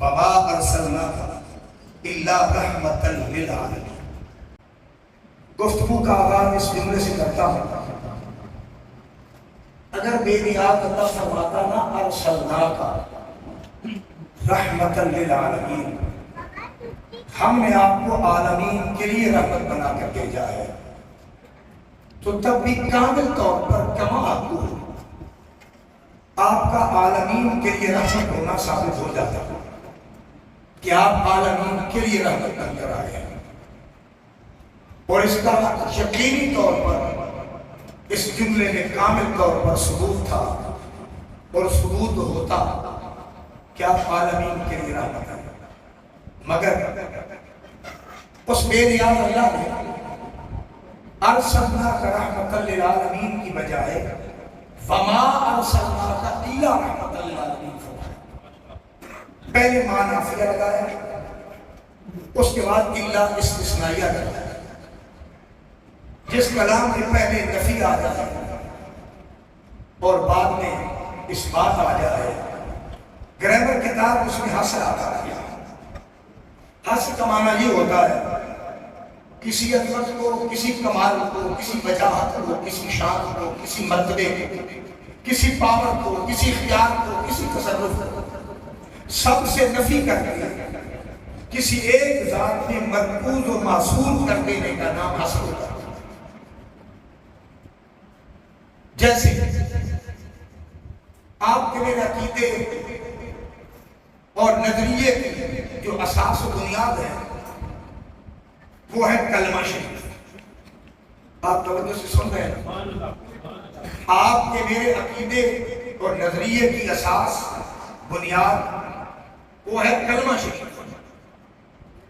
وما ارسلناک الا رحمۃ للعالمین۔ گفتگو کا آغاز اس جملے سے کرتا ہوں، اگر بے نیاز اللہ فرماتا نا ارسلناک رحمۃ للعالمین، ہم نے آپ کو عالمین کے لیے رحمت بنا کر بھیجا ہے، تو تب بھی کامل طور پر کما آپ کا عالمین کے لیے رحمت ہونا ثابت ہو جاتا ہے کہ آپ عالمین کے لیے رحمت بن کر آئے ہیں۔ اور اس کا یقینی طور پر اس جملے میں کامل طور پر ثبوت تھا، اور ثبوت ہوتا کہ آپ عالمین کے لیے رحمت ہیں، مگر اس بے نیاز اللہ نے ارسلناک رحمۃ للعالمین کی بجائے وما ارسلناک الا رحمۃ للعالمین فرمایا۔ پہلے ماں نافیہ لگایا، اس کے بعد الا استثنائیہ لگایا۔ جس کلام میں پہلے نفی آ جائے اور بعد میں اس بات آ جائے، گرامر کتاب اس میں حصر آتا ہے۔ حصر کا معنی یہ ہوتا ہے کسی عظمت کو، کسی کمال کو، کسی وجاہت کو، کسی شان کو، کسی مرتبے کو، کسی پاور کو، کسی اختیار کو، کسی تصرف کو سب سے نفی کر دیا، کسی ایک ذات میں مرکوز و محصور کر دینے کا نام حصر ہوتا ہے۔ جیسے آپ کے میرے عقیدے اور نظریے کی جو اساس و بنیاد ہے وہ ہے کلمہ شریف۔ آپ توجہ سے سن رہے ہیں؟ آپ کے میرے عقیدے اور نظریے کی اساس بنیاد وہ ہے کلمہ شریف۔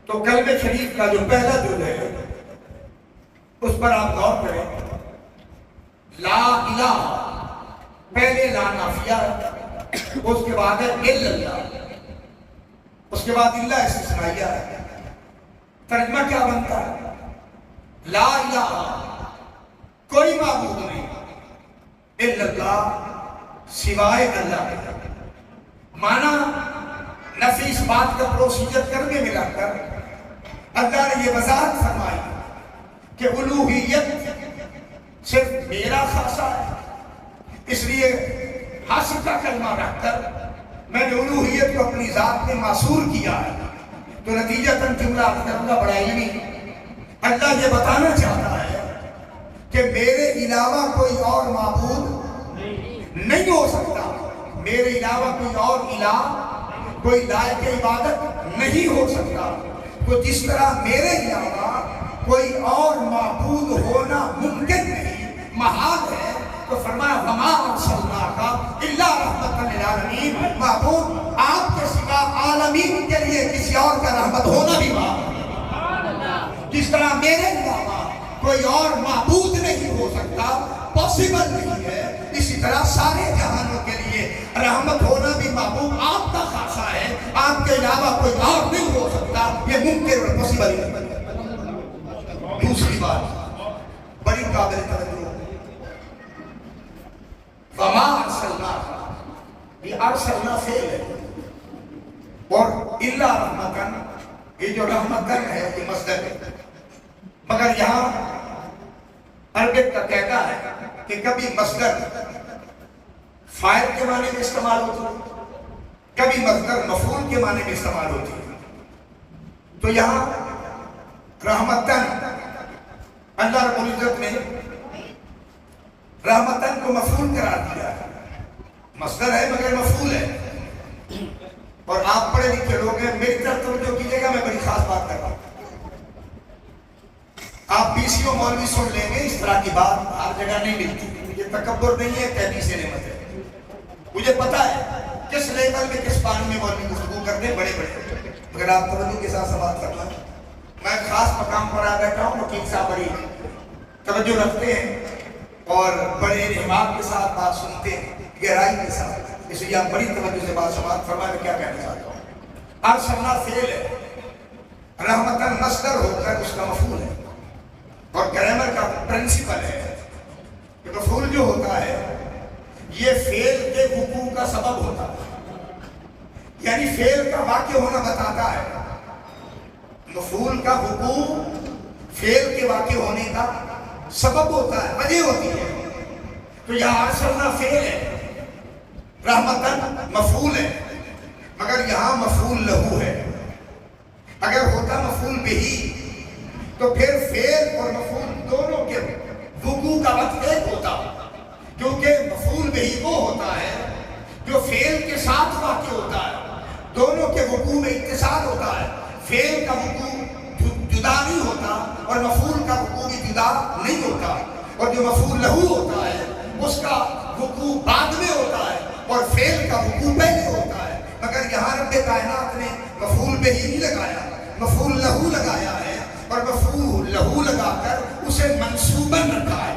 تو کلمہ شریف کا جو پہلا جز ہے اس پر آپ غور کریں، لا الہ، پہلے لا نافیہ، اس کے بعد ہے الا اللہ، اس کے بعد الا استثنائیہ ہے۔ ترجمہ کیا بنتا ہے؟ لا الہ، کوئی معبود نہیں، الا اللہ، سوائے اللہ کے۔ معنی نفی اس بات کا پروسیجر کرنے میں لگ کر اللہ نے یہ وضاحت فرمائی کہ الوہیت صرف میرا خاصہ ہے، اس لیے حصر کا کلمہ رکھ کر میں نے الوہیت کو اپنی ذات میں معصور کیا ہے۔ تو نتیجتاً جملہ اپنا بڑا علمی، اللہ یہ بتانا چاہتا ہے کہ میرے علاوہ کوئی اور معبود نہیں ہو سکتا، میرے علاوہ کوئی اور الہ، کوئی لائق عبادت نہیں ہو سکتا۔ تو جس طرح میرے علاوہ کوئی اور معبود ہونا ممکن نہیں، محال ہے، تو فرمایا وما ارسلناک الا رحمۃ للعالمین، معبود آپ کے سوا عالمین کے لیے کسی اور کا رحمت ہونا بھی محال۔ جس طرح میرے علاوہ کوئی اور معبود نہیں ہو سکتا، پاسبل نہیں ہے، اسی طرح سارے جہانوں کے لیے رحمت ہونا بھی محبوب آپ کا خاصہ ہے، آپ کے علاوہ کوئی اور نہیں ہو سکتا، یہ ممکن اور پاسبل نہیں۔ دوسری بات بڑی قابل توجہ، وما ارسلناک، یہ ارسلنا فعل ہے، اور الا رحمتن، یہ جو رحمتن ہے یہ مصدر ہے، مگر یہاں عربک کا قاعدہ ہے کہ کبھی مصدر فاعل کے معنی میں استعمال ہوتی ہے، کبھی مصدر مفعول کے معنی میں استعمال ہوتی ہے۔ تو یہاں رحمتن، اللہ رب العزت نے رحمتن کو مفعول قرار دیا ہے، مصدر ہے مگر مفعول ہے۔ اور آپ پڑھے لکھے لوگ ہیں، میری طرف توجہ کیجیے گا، میں بڑی خاص بات کر رہا ہوں۔ آپ بیسیوں مولوی سن لیں گے، اس طرح کی بات ہر جگہ نہیں ملتی، مجھے تکبر نہیں ہے، تحدیث نعمت ہے۔ مجھے پتا ہے کس لیول میں، کس پانی میں مولوی گفتگو کرتے ہیں، بڑے بڑے، اگر آپ توجہ کے ساتھ سوال کرنا، میں خاص مقام پر آ بیٹھا ہوں، وکیل صاحب بڑی توجہ رکھتے ہیں اور بڑے اہتمام کے ساتھ بات سنتے ہیں، گہرائی کے ساتھ، اس لیے آپ بڑی توجہ سے بات سماعت فرمائیں۔ میں کیا کہنا چاہتا ہوں، ارسلنا فعل ہے، رحمتن مصدر ہو کر اس کا مفعول ہے، اور گرامر کا پرنسپل ہے کہ مفعول جو ہوتا ہے یہ فعل کے وقوع کا سبب ہوتا ہے، یعنی فعل کا واقع ہونا بتاتا ہے، مفعول کا وقوع فعل کے واقع ہونے کا سبب ہوتا ہے، وجہ ہوتی ہے۔ تو یہاں ارسلنا فعل ہے، رحمتن مفعول ہے، مگر یہاں مفعول لہو ہے۔ اگر ہوتا مفعول بہی تو پھر فعل اور مفعول دونوں کے وقوع کا وقت ایک ہوتا، کیونکہ مفعول بہی وہ ہوتا ہے جو فعل کے ساتھ واقع ہوتا ہے، دونوں کے وقوع میں اتصال ہوتا ہے۔ فعل کا وقوع جدا نہیں ہوتا اور مفعول کا وقوع بھی جدا نہیں ہوتا، اور جو مفعول لہو ہوتا ہے اس کا وقوع بعد میں ہوتا ہے اور فعل کا وقوع پہلے ہوتا ہے۔ مگر یہاں رب کائنات نے مفعول بہی نہیں لگایا، مفعول لہو لگایا ہے، اور مفعول لہو لگا کر اسے منصوباً رکھا ہے،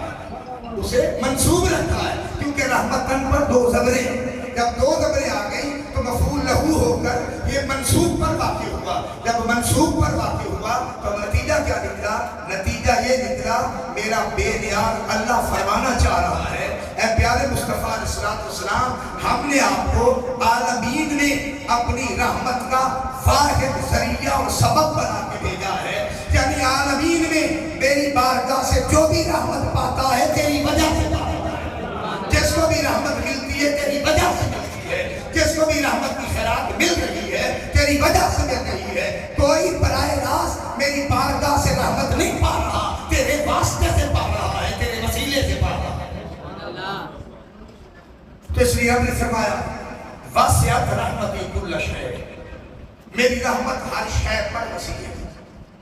اسے منصوب رکھا ہے، کیونکہ رحمتن پر دو زبریں، جب دو زبریں آ گئی تو مفعول لہو ہو کر یہ منصوب پر واقع ہوا۔ جب منصوب پر واقع ہوا تو نتیجہ کیا نکلا؟ نتیجہ یہ نکلا میرا بے نیاز اللہ فرمانا چاہ رہا ہے، اے پیارے مصطفیٰ علیہ السلام، ہم نے آپ کو عالمین میں اپنی رحمت کا واحد ذریعہ اور سبب بنا کے بھیجا ہے، یعنی عالمین میں میری بارگاہ سے جو بھی رحمت پاتا ہے تیری وجہ سے پاتا ہے، جس کو بھی رحمت ملتی ہے تیری وجہ سے ملتی ہے، جس کو بھی رحمت کی خیرات مل رہی ہے تیری وجہ سے مل رہی ہے۔ کوئی براہ راست میری بارگاہ سے رحمت نہیں پا رہا، تیرے واسطے سے پا رہا ہے، تیرے وسیلے سے پا رہا ہے۔ تو اس لیے ہم نے فرمایا واسعت رحمتی کل شے، میری رحمت ہر شے پر وسیع ہے،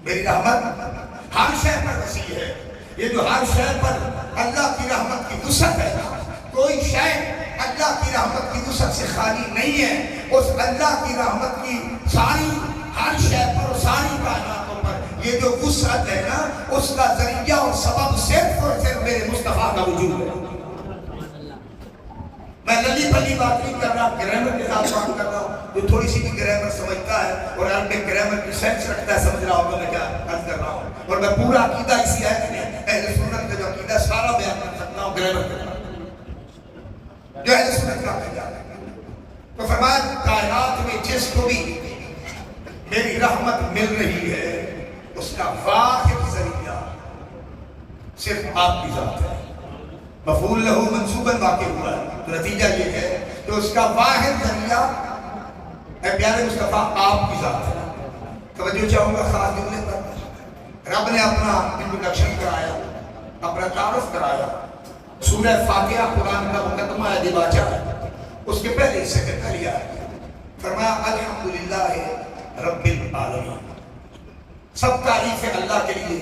میری رحمت ہر شے پر وسیع ہے۔ یہ جو ہر شے پر اللہ کی رحمت کی وسعت ہے نا، کوئی شے اللہ کی رحمت کی وسعت سے خالی نہیں ہے۔ اس اللہ کی رحمت کی ساری ہر شے پر اور ساری کائناتوں پر یہ جو وسعت ہے نا، اس کا ذریعہ اور سبب صرف اور صرف میرے مصطفیٰ کا وجود ہے۔ میں للی پلی بات نہیں کر رہا، گرامر کے ساتھ بات کر رہا ہوں۔ جو تھوڑی سی بھی گرامر سمجھتا ہے اور عربک گرامر کی سینس رکھتا ہے سمجھ رہا ہوگا میں کیا عرض کر رہا ہوں، اور میں پورا عقیدہ اسی آیت میں اہل سنت کا جو عقیدہ سارا بیان کر سکتا ہوں گرامر کے ساتھ، جو اہل سنت کا عقیدہ ہے۔ تو فرمایا کائنات میں جس کو بھی میری رحمت مل رہی ہے اس کا واحد ذریعہ صرف آپ کی ذات ہے۔ مفعول لہو منصوباً واقع ہوا ہے، تو نتیجہ یہ ہے کہ اس کا واحد ذریعہ اے پیارے مصطفیٰ آپ کی ذات ہے۔ توجہ چاہوں گا خاص جملے پر، رب نے اپنا انٹروڈکشن کرایا، اپنا تعارف کرایا۔ سورہ فاتحہ قرآن کا مقدمہ ہے، دیباچہ ہے، اس کے پہلے حصے میں پہلی آیت فرمایا الحمدللہ رب العالمین، سب تعریف ہے اللہ کے لیے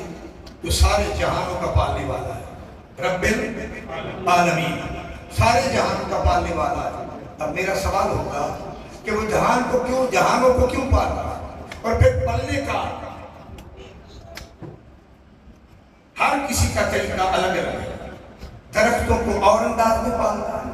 جو سارے جہانوں کا پالنے والا ہے۔ رب العالمین، سارے جہانوں کا پالنے والا ہے۔ اب میرا سوال ہوگا کہ وہ جہانوں کو کیوں پال رہا ہے؟ اور پھر پلنے کا ہر کسی کا طریقہ الگ الگ ہے۔ درختوں کو اور انداز میں پالتا ہے،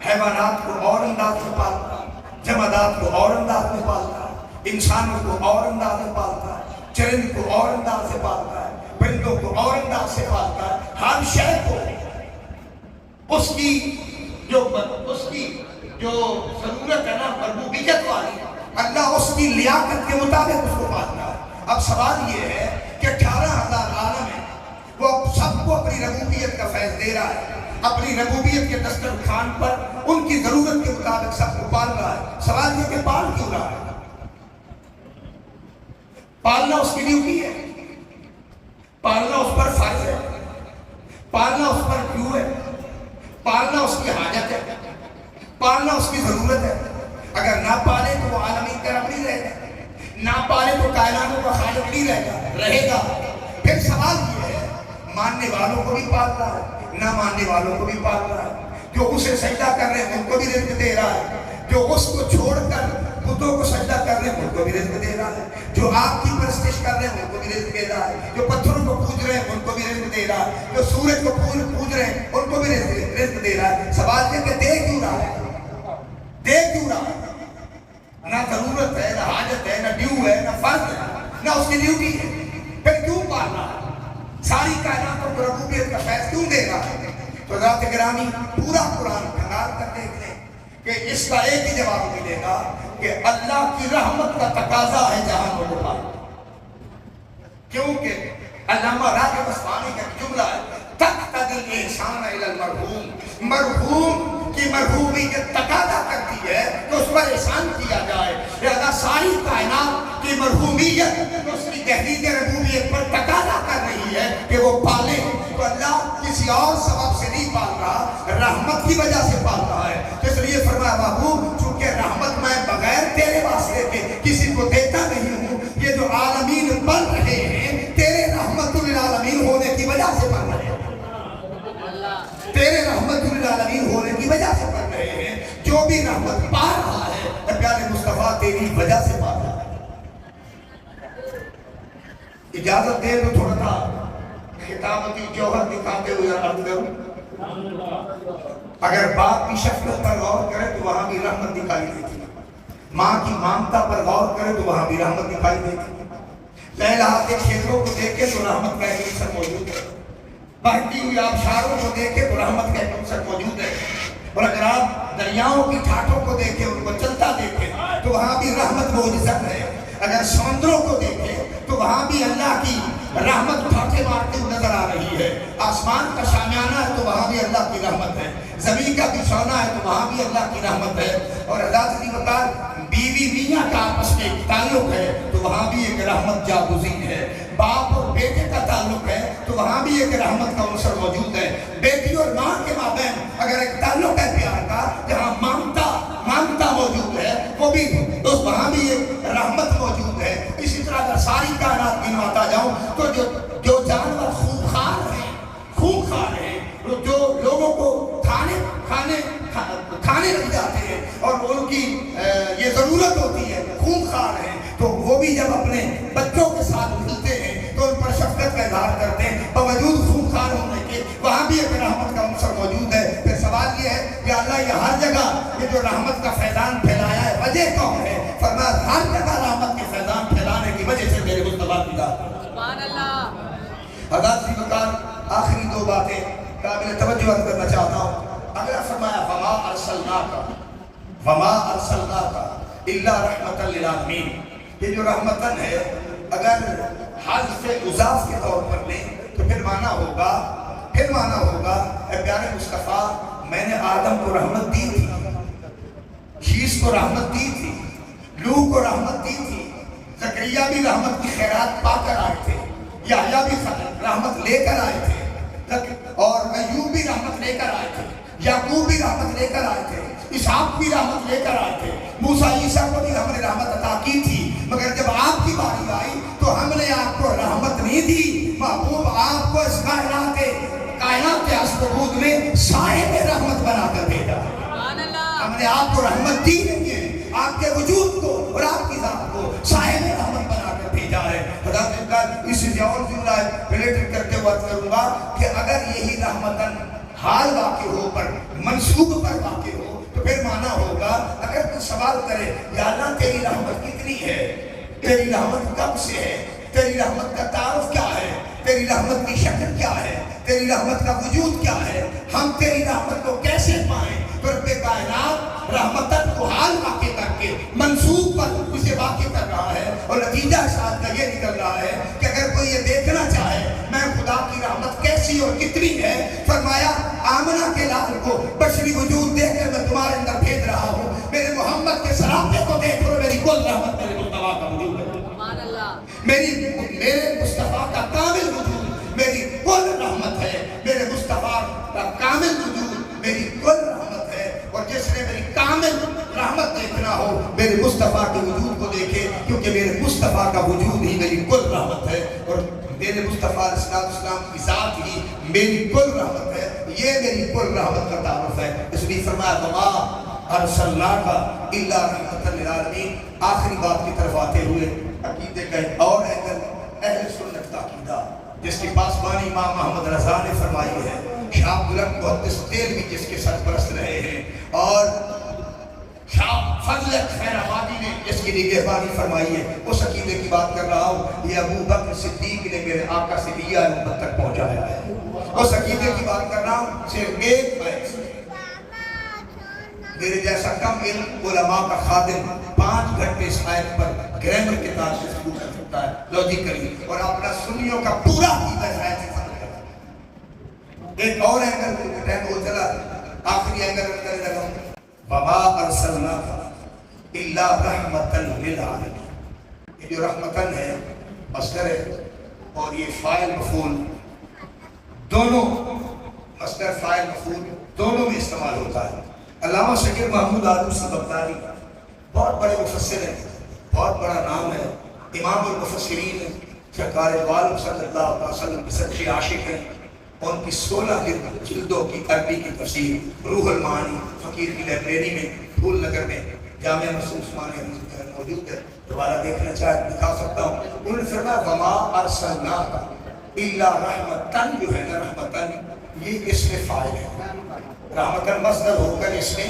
حیوانات کو اور انداز میں پالتا ہے، جمادات کو اور انداز میں پالتا ہے، انسانوں کو اور انداز میں پالتا ہے، چرند کو اور انداز سے پالتا ہے، پرندوں کو اور انداز سے پالتا ہے۔ ہر شے کو اس کی جو ضرورت ہے نا مربوبیت والی، اللہ اس کی لیاقت کے مطابق اس کو پالتا ہے۔ اب سوال یہ ہے کہ 18,000 عالم ہے، وہ سب کو اپنی ربوبیت کا فیض دے رہا ہے، اپنی ربوبیت کے دسترخوان پر ان کی ضرورت کے مطابق سب کو پال رہا ہے۔ سوال یہ کہ پال کیوں رہا ہے؟ پالنا اس کی ڈیوٹی ہے، پالنا اس پر فرض ہے، پالنا اس پر کیوں ہے، پالنا اس کی حاجت ہے، پالنا اس کی ضرورت ہے۔ اگر نہ پالے تو وہ عالمین کا رب نہیں رہے گا، نہ پالے تو کائناتوں کا خالق نہیں رہے گا۔ پھر سوال یہ ہے ماننے والوں کو بھی پال رہا ہے، نہ ماننے والوں کو بھی پال رہا ہے، جو اسے سجدہ کر رہے ہیں ان کو بھی رزق دے رہا ہے، جو اس کو چھوڑ کر بتوں کو سجدہ کر رہے ہیں ان کو بھی رزق دے رہا ہے، جو آپ کی پرستش کر رہے ہیں ان کو بھی رزق دے رہا ہے، جو پتھروں کو پوج رہے ہیں ان کو بھی رزق دے رہا ہے، جو سورج کو پوج رہے ہیں ان کو بھی رزق دے رہا ہے۔ سوال یہ کہ دے کیوں رہا ہے؟ دے کیوں رہا ہے؟ نہ ضرورت ہے، نہ حاجت ہے، نہ ڈیو ہے، نہ فرض ہے، نہ اس کی ڈیوٹی ہے، پھر کیوں پال رہا ہے؟ ساری کائناتوں کو ربوبیت کا فیض کیوں دے رہا ہے؟ تو ذات گرامی پورا قرآن کھنگال کر دیکھ لیں کہ اس کا ایک ہی جواب ملے گا۔ کہ اللہ کی رحمت کا تقاضا ہے جہانوں کے پاس، کیونکہ علامہ راغب اصفہانی کا جملہ ہے تقتضی الاحسان الی المرحوم، مرحوم کی مرحومیت تقاضا کرتی ہے کہ اس پر احسان کیا جائے، لہذا ساری کائنات کی مرحومیت اس کی تحریک ربوبیت پر تقاضا کر رہی ہے کہ وہ پالے، تو اللہ کسی اور سبب سے نہیں پال رہا، رحمت کی وجہ سے پال رہا ہے، اس لیے فرمایا محبوب چونکہ رحمت میں بغیر تیرے واسطے کے کسی کو دیتا نہیں ہوں، یہ جو عالمین بن رہے ہیں تیرے رحمت للعالمین ہونے کی وجہ سے بن رہے ہیں، تیرے رحمت للعالمین ہونے کی وجہ سے بن رہے ہیں، جو بھی رحمت پا رہا ہے پیارے مصطفیٰ تیری وجہ سے پا رہا ہے۔ اجازت دے تو تھوڑا تھا خطابتی جوہر دکھاتے ہوئے عرض کروں، اگر باپ کی شفقت پر غور کرے تو وہاں بھی رحمت دکھائی دیتی، ماں کی مامتا پر غور کرے تو وہاں بھی رحمت دکھائی دیتی، لہلہا کے کھیتوں کو دیکھے تو رحمت کا ایک عنصر موجود ہے، بہتی ہوئی آبشاروں کو دیکھے تو رحمت کا ایک عنصر موجود ہے، اور اگر آپ دریاؤں کی ٹھاٹھوں کو دیکھیں ان کو چلتا دیکھیں تو وہاں بھی رحمت موجود ہے، اگر سمندروں کو دیکھیں تو وہاں بھی اللہ کی رحمت ٹھاٹھے مارتے ہوئے نظر آ رہی ہے، آسمان کا شامیانہ ہے تو وہاں بھی اللہ کی رحمت ہے، زمین کا بچھونا ہے تو وہاں بھی اللہ کی رحمت ہے، اور اللہ سے بتا بیوی میاں کا آپس میں ایک تعلق ہے تو وہاں بھی ایک رحمت جاگزین ہے، باپ اور بیٹے کا تعلق ہے تو وہاں بھی ایک رحمت کا عنصر موجود ہے، بیٹی اور ماں کے مابین اگر ایک تعلق ہے پیار کا جہاں مامتا موجود ہے وہ بھی وہاں بھی ایک رحمت موجود ہے، اسی طرح اگر ساری کائنات گنواتا جاؤں تو جو جانور خونخوار ہیں جو لوگوں کو کھانے لگ جاتے ہیں اور ان کی یہ ضرورت ہوتی ہے خونخوار ہیں تو وہ بھی جب اپنے بچوں کے ساتھ ملتے ہیں تو ان پر شفقت کا اظہار کرتے ہیں باوجود خونخوار ہونے کے، وہاں بھی ایک رحمت کا عنصر موجود ہے۔ پھر سوال یہ ہے کہ اللہ یہ ہر جگہ یہ جو رحمت کا فیضان پھیلایا ہے وجہ کون ہے؟ فرمایا ہر جگہ رحمت کے فیضان پھیلانے کی وجہ سے میرے مصطفیٰ کی ذات ہے۔ سبحان اللہ۔ حضرت سی بکار آخری دو باتیں قابل توجہ کرنا چاہتا ہوں۔ اگلا فرمایا وما ارسلناک الا رحمتا للعالمین، یہ جو رحمتن ہے اگر حذف اضاف کے طور پر لیں تو پھر معنی ہوگا اے پیارے مصطفیٰ میں نے آدم کو رحمت دی تھی، شیش کو رحمت دی تھی، لوح کو رحمت دی تھی، زکریا بھی رحمت کی خیرات پا کر آئے تھے، یحییٰ بھی رحمت لے کر آئے تھے، اور ایوب بھی رحمت لے کر آئے تھے، یعقوب بھی رحمت لے کر آئے تھے، اسحاق بھی رحمت لے کر آئے تھے، موسیٰ عیسیٰ کو بھی ہم نے رحمت عطا کی تھی، مگر جب آپ کی باری آئی تو ہم نے آپ کو رحمت نہیں دی، محبوب آپ کو اس کائنات کے اسبود میں صاحب رحمت بنا کر بھیجا، ہم نے آپ کو رحمت دی نہیں ہے، آپ کے وجود کو اور آپ کی ذات کو صاحب رحمت بنا کر بھیجا ہے۔ حضرت اس سے اور جملہ ریلیٹڈ کرتے ہوئے کروں گا کہ اگر یہی رحمتن حال واقع ہو پر منصوب پر واقع ہو تو پھر معنی ہوگا اگر کوئی سوال کرے یا اللہ تیری رحمت کتنی ہے، تیری رحمت کب سے ہے، تیری رحمت کا تعارف کیا ہے، تیری رحمت کی شکل کیا ہے، تیری رحمت کا وجود کیا ہے، ہم تیری رحمت کو کیسے پائیں، تو رب کائنات رحمتن کو حال واقع کر کے منصوب پر اسے واقع کر رہا ہے، اور نتیجہ ساتھ کا یہ نکل رہا ہے کہ اگر کوئی یہ دیکھنا چاہے میں خدا کی رحمت کیسی اور کتنی ہے، فرمایا آمنہ کے لال کو بشری وجود دیکھ کر میں تمہارے اندر بھیج رہا ہوں، میرے محمد کے سراپے کو دیکھ کر میری کل رحمت میرے مصطفیٰ کا وجود ہے، میرے مصطفیٰ کا کامل وجود میری کل رحمت ہے، میرے مصطفیٰ کا کامل وجود میری کل رحمت ہے، اور جس نے میری کامل رحمت دیکھنا ہو میرے مصطفیٰ کے وجود کو دیکھے، کیونکہ میرے مصطفیٰ کا وجود ہی میری کل رحمت ہے، اور میرے مصطفیٰ علیہ السلام کی ذات ہی میری کل رحمت ہے، یہ میری کل رحمت کا تعارف ہے۔ اس لیے فرمایا وما ارسلناک الا رحمتا للعالمین۔ آخری بات کی طرف آتے ہوئے عقیدے کا ایک اور اینگل اہل سنت کا عقیدہ جس کی پاسبانی امام محمد رضا نے فرمائی ہے، شاہ عبدالحق محدث دہلوی جس کے سرپرست رہے ہیں، اور شاہ فضل خیر آبادی نے جس کی نگہبانی فرمائی ہے، اس عقیدے کی بات کر رہا ہوں، یہ ابو بکر صدیق نے میرے آقا سے لیا امت تک پہنچایا ہے، اس عقیدے کی بات کر رہا ہوں، صرف ایک بیت میرے جیسا کم علم علماء کا خادم 5 گھنٹے اس آیت پر گرامر کے تعداد سے شروع کر سکتا ہے لوجیکلی، اور اپنا سنیوں کا پورا عقیدہ اس آیت سے سمجھ کرتا ہے۔ ایک اور اینگل ٹائم ہو چلا، آخری اینگل کرنے لگا ہوں، وما ارسلناک الا رحمتا للعالمین۔ یہ جو رحمتن ہے مصدر ہے، اور یہ فاعل مفعول دونوں، مصدر فاعل مفعول دونوں میں استعمال ہوتا ہے۔ علامہ شکر محمود آدم سبکتاری بہت بڑے مفسر ہیں، بہت بڑا نام ہے، امام المفسرین ہیں، سرکار دو عالم صلی اللہ علیہ وسلم کے سچے عاشق ہیں۔ ان کی 16 جلدوں کی عربی کی تفسیر روح المعانی فقیر کی لائبریری میں پھول نگر میں جامعہ مسجد عثمانیہ موجود ہے، دوبارہ دیکھنا چاہے دکھا سکتا ہوں۔ انہوں نے فرمایا وما ارسلناک الا رحمتن، جو ہے نا رحمتن یہ اس میں فاعل ہے، رحمتن مصدر ہو کر اس میں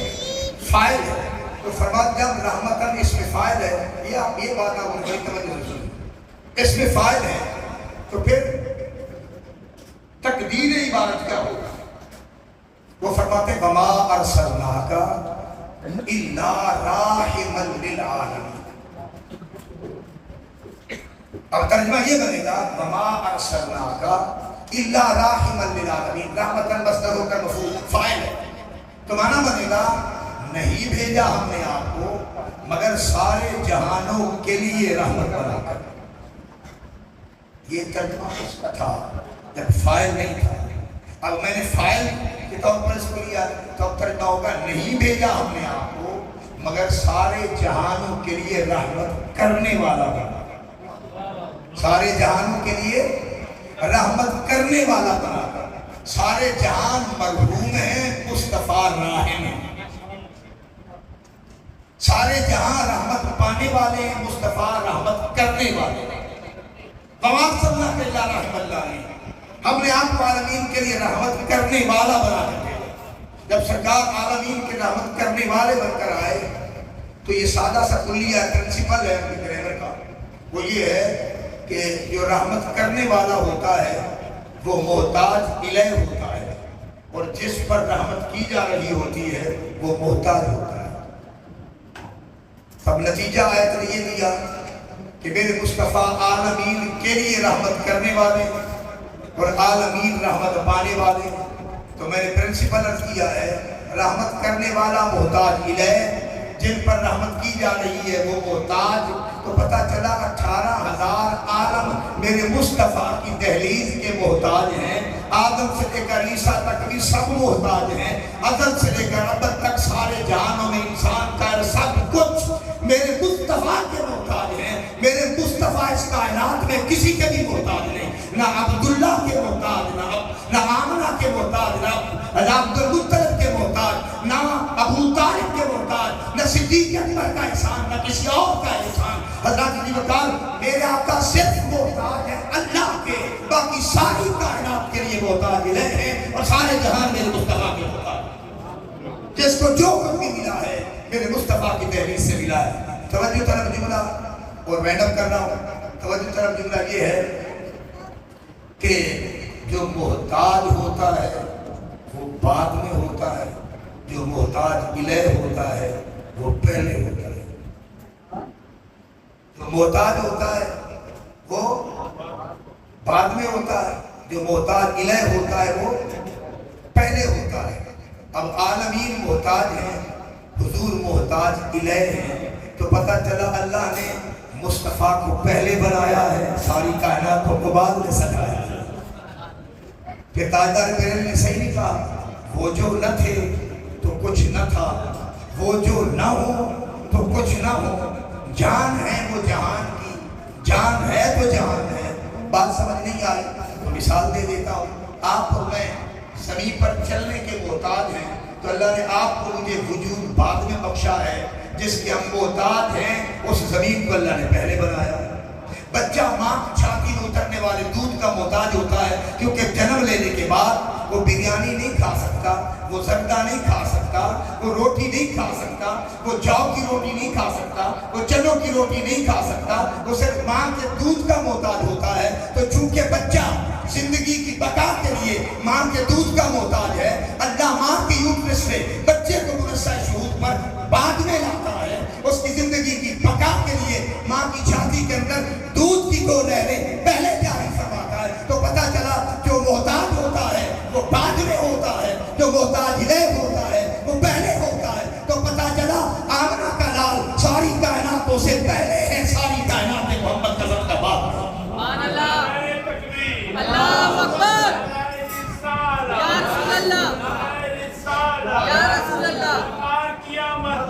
فاعل ہے، تو فرمایا جب رحمتن اس میں فاعل ہے، یہ بات آپ نے بڑی توجہ سے سنی، اس میں فاعل ہے تو پھر تقدیر عبارت کیا ہوگا؟ وہ فرماتے وما ارسلناک الا رحمتا للعالمین۔ اب ترجمہ یہ بنے گا وما ارسلناک الا رحمتا للعالمین، رحمتن مصدر ہو کر مفعول فاعل ہے، تو معنی بنے گا نہیں بھیجا ہم نے آپ کو مگر سارے جہانوں کے لیے رحمت بنا کر۔ یہ ترجمہ اس کا تھا جب فاعل نہیں تھا، اب میں نے فاعل کے طور پر اس کو لیا تو اب ترجمہ ہوگا نہیں بھیجا ہم نے آپ کو مگر سارے جہانوں کے لیے رحمت کرنے والا بنا، سارے جہانوں کے لیے رحمت کرنے والا بنا کر۔ سارے جہان مرحوم ہیں، مصطفیٰ راحم ہیں، سارے جہاں رحمت پانے والے ہیں، مصطفیٰ رحمت کرنے والے ہیں۔ وما ارسلناک الا رحمتا للعالمین، ہم نے آپ کو عالمین کے لیے رحمت کرنے والا بنا کر دیا۔ جب سرکار عالمین کے رحمت کرنے والے بن کر آئے تو یہ سادہ سا کلیہ پرنسپل ہے اپنی گرامر کا، وہ یہ ہے کہ جو رحمت کرنے والا ہوتا ہے وہ محتاج الیہ ہوتا ہے، اور جس پر رحمت کی جا رہی ہوتی ہے وہ محتاج ہوتا ہے۔ اب نتیجہ آیت نے یہ دیا کہ میرے مصطفیٰ عالمین کے لیے رحمت کرنے والے اور عالمین رحمت پانے والے، تو میں نے پرنسپل عرض کیا ہے رحمت کرنے والا محتاج الیہ، جن پر رحمت کی جا رہی ہے وہ محتاج، تو پتہ چلا 18,000 عالم میرے مصطفیٰ کی دہلیز کے محتاج ہیں، آدم سے لے کر عیسیٰ تک بھی سب محتاج ہیں، ازل سے لے کر ابد تک سارے جہانوں میں انسان کا سب کچھ میرے مصطفیٰ کے محتاج ہیں۔ میرے مصطفیٰ اس کائنات میں کسی کے بھی محتاج نہیں، نہ عبداللہ کے محتاج، نہ آمنہ کے محتاج، نہ عبد المطلب کے محتاج، نہ ابو طالب کے محتاج، نہ صدیق اکبر کا احسان، نہ کسی اور کا احسان۔ حضرت جی بکار میرے آقا صرف محتاج ہے اللہ کے، باقی ساری کائنات کے لیے محتاج الیہ ہیں، اور سارے جہان میرے مصطفیٰ کے محتاج، جس کو جو کچھ بھی ملا ہے میرے مصطفیٰ کی دہلیز سے ملا ہے۔ توجہ طرف جملہ اور وینڈ اپ کر رہا ہوں، توجہ طرف جملہ یہ ہے کہ جو محتاج ہوتا ہے وہ بعد میں ہوتا ہے، جو محتاج الیہ ہوتا ہے وہ پہلے ہوتا ہے۔ جو محتاج ہوتا ہے وہ بعد میں ہوتا ہے، جو محتاج الیہ ہوتا ہے وہ پہلے ہوتا ہے۔ اب عالمین محتاج ہیں، حضور محتاج الیہ ہیں، تو پتہ چلا اللہ نے مصطفیٰ کو پہلے بنایا ہے، ساری کائنات کو بعد میں سجایا ہے۔ کہ تاجدار بیرل نے صحیح نہیں کہا، وہ جو نہ تھے تو کچھ نہ تھا، وہ جو نہ ہو تو کچھ نہ ہو، جان ہے وہ جہان کی، جان ہے تو جہان ہے۔ بات سمجھ نہیں آئی تو مثال دے دیتا ہوں، آپ اور میں زمین پر چلنے کے محتاج ہیں، تو اللہ نے آپ کو مجھے وجود بعد میں بخشا ہے، جس کے ہم محتاج ہیں اس زمین کو اللہ نے پہلے بنایا۔ بچہ ماں کی چھاتی میں اترنے والے دودھ کا محتاج ہوتا ہے، کیونکہ جنم لینے کے بعد وہ بریانی نہیں کھا سکتا، وہ زردہ نہیں کھا سکتا، وہ روٹی نہیں کھا سکتا، وہ جاؤ کی روٹی نہیں کھا سکتا، وہ چنوں کی روٹی نہیں کھا سکتا، وہ صرف ماں کے دودھ کا محتاج ہوتا ہے۔ تو چونکہ بچہ زندگی کی بقا کے لیے ماں کے دودھ کا محتاج ہے، اللہ ماں کی یوٹرس سے بچے کو منصع شہود پر بعد میں لاتا ہے، اس کی زندگی کی ماں کی چھاتی کے اندر دودھ کی 2 نہریں پہلے جاری فرماتا ہے، تو پتہ چلا جو محتاج ہوتا ہے وہ بعد میں ہوتا ہے، جو محتاج الیہ ہوتا ہے وہ پہلے ہوتا ہے۔ تو پتہ چلا آمنہ کا لال ساری کائناتوں سے پہلے ہے، ساری کائنات محمد کا سب کا باپ۔ سبحان اللہ، اللہ اکبر، یا رسول اللہ، یا رسول اللہ،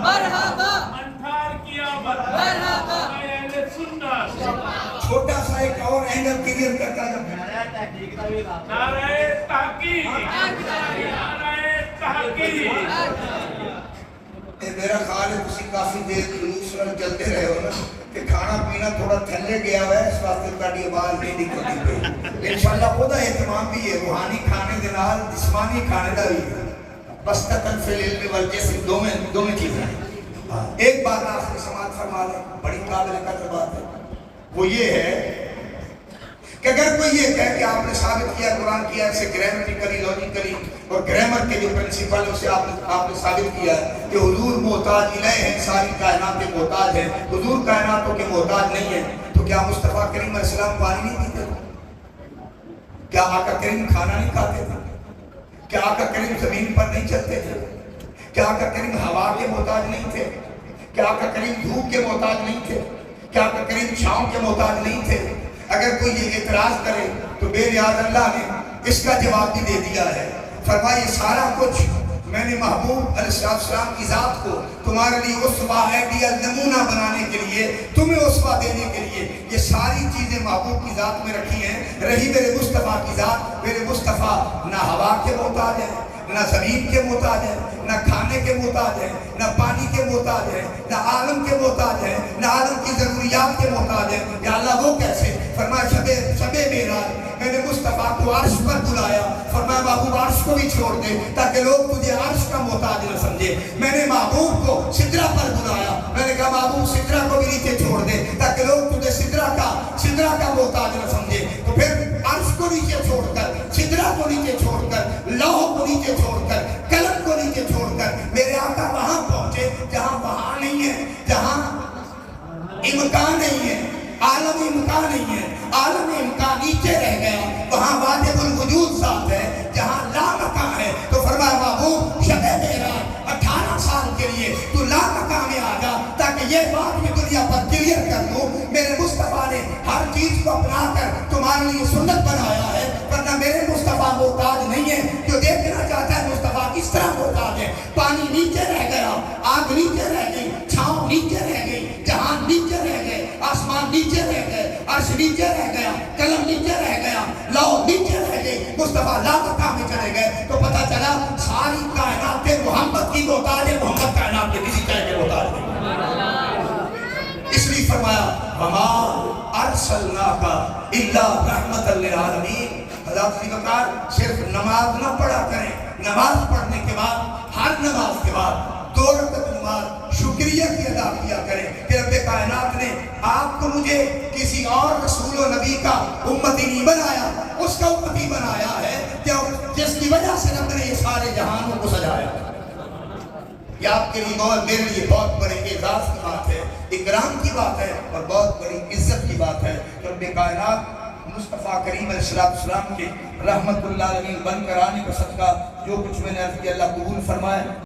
مرحبا مرحبا۔ چھوٹا سا ایک اور اینگل کلیئر کرتا جب میرا خیال ہے تسی کافی دیر خلوص میں چلتے رہے ہو نا کہ کھانا پینا تھوڑا تھلے گیا ہوا ہے، اس واسطے تاری آواز نہیں نکلتی پئی۔ انشاءاللہ خدا اہتمام بھی ہے، روحانی کھانے دے نال جسمانی کھانے دا بھی بستقل فی العلم والجسم دو میں چیزیں ہیں۔ ایک بات آخری سماعت فرما لیں، بڑی قابل قدر بات ہے، وہ یہ ہے کہ اگر کوئی یہ کہے کہ آپ نے ثابت کیا قرآن کیا اسے گرامیٹیکلی لاجیکلی اور گرامر کے جو پرنسپل اسے آپ نے ثابت کیا ہے کہ حضور محتاج الیہ ہیں، ساری کائنات کے محتاج ہیں، حضور کائناتوں کے محتاج نہیں ہیں، تو کیا مصطفیٰ کریم علیہ السلام پانی نہیں پیتے تھے؟ کیا آقا کریم کھانا نہیں کھاتے تھے؟ کیا آقا کریم زمین پر نہیں چلتے تھے؟ کیا آقا کریم ہوا کے محتاج نہیں تھے؟ کیا آقا کریم دھوپ کے محتاج نہیں تھے؟ کیا آقا کریم چھاؤں کے محتاج نہیں تھے؟ اگر کوئی یہ اعتراض کرے تو بے نیاز اللہ نے اس کا جواب بھی دے دیا ہے، فرمایا سارا کچھ میں نے محبوب علیہ السلام کی ذات کو تمہارے لیے اسوہ آئیڈیل نمونہ بنانے کے لیے، تمہیں اسوہ دینے کے لیے یہ ساری چیزیں محبوب کی ذات میں رکھی ہیں۔ رہی میرے مصطفیٰ کی ذات، میرے مصطفیٰ نہ ہوا کے محتاج ہے، نہ زمین کے محتاج ہے، نہ کھانے کے محتاج ہے، نہ پانی کے محتاج ہے، نہ عالم کے محتاج ہے، نہ عالم کی ضروریات کے محتاج ہے۔ یا اللہ وہ کیسے؟ فرمایا شب معراج میں نے مصطفیٰ کو عرش پر بلایا، فرمایا محبوب عرش کو بھی چھوڑ دے تاکہ لوگ تجھے عرش کا محتاج نہ سمجھے۔ میں نے محبوب کو سدرہ پر بلایا، میں نے کہا محبوب سدرہ کو بھی نیچے چھوڑ دے تاکہ لوگ تجھے سدرہ کا محتاج نہ سمجھے۔ تو پھر عرش کو نیچے چھوڑ کر، سدرہ کو نیچے چھوڑ کر، لوح کو نیچے چھوڑ کر، قلم کو نیچے چھوڑ کر میرے آقا وہاں پہنچے جہاں وہاں نہیں ہے، جہاں امکان نہیں ہے، عالم امکان نہیں ہے، عالم امکان نیچے رہ گیا، وہاں واجب الوجود ذات ہے جہاں لا مکان ہے۔ تو فرمایا محبوب شب معراج 18 سال کے لیے تو لا مکان میں آ جا تاکہ یہ بات میں دنیا پر کلیئر کر دوں، میرے مصطفیٰ نے ہر چیز کو اپنا کر تمہارے لیے سنت بنایا ہے، ورنہ میرے مصطفیٰ محتاج نہیں ہے۔ جو دیکھنا چاہتا ہے مصطفیٰ کس طرح محتاج ہے، پانی نیچے رہ گیا، آگ نیچے رہ گئی، چھاؤں نیچے رہ گئی، جہان نیچے رہ گئے، آسمان نیچے رہ گئے، عرش نیچے رہ گیا، قلم نیچے رہ گیا، لوح نیچے رہ گئی، مصطفیٰ لا مکان میں چلے گئے۔ تو پتہ چلا ساری کائنات محمد کی محتاج ہے، محمد کائنات کے کسی چیز کے محتاج نہیں۔ اس لیے فرمایا وما ارسلناک الا رحمۃ للعالمین۔ حضرت وقار صرف نماز نہ پڑھا کریں، نماز پڑھنے کے بعد ہر نماز کے بعد 2 رکعت نماز شکریہ کی ادا کیا کریں کہ رب کائنات نے آپ کو مجھے کسی اور رسول و نبی کا امتی نہیں بنایا، اس کا امتی بنایا ہے جس کی وجہ سے رب نے یہ سارے جہانوں کو سجایا۔ یہ آپ کے لیے بہت، میرے لیے بہت بڑے اعزاز کی بات ہے، اکرام کی بات ہے اور بہت بڑی عزت کی بات ہے کہ رب کائنات مصطفیٰ کریم علیہ السلام کے رحمت اللہ علیہ بن کر آنے کا صدقہ جو کچھ میں نے عرض کیا اللہ قبول فرمائے۔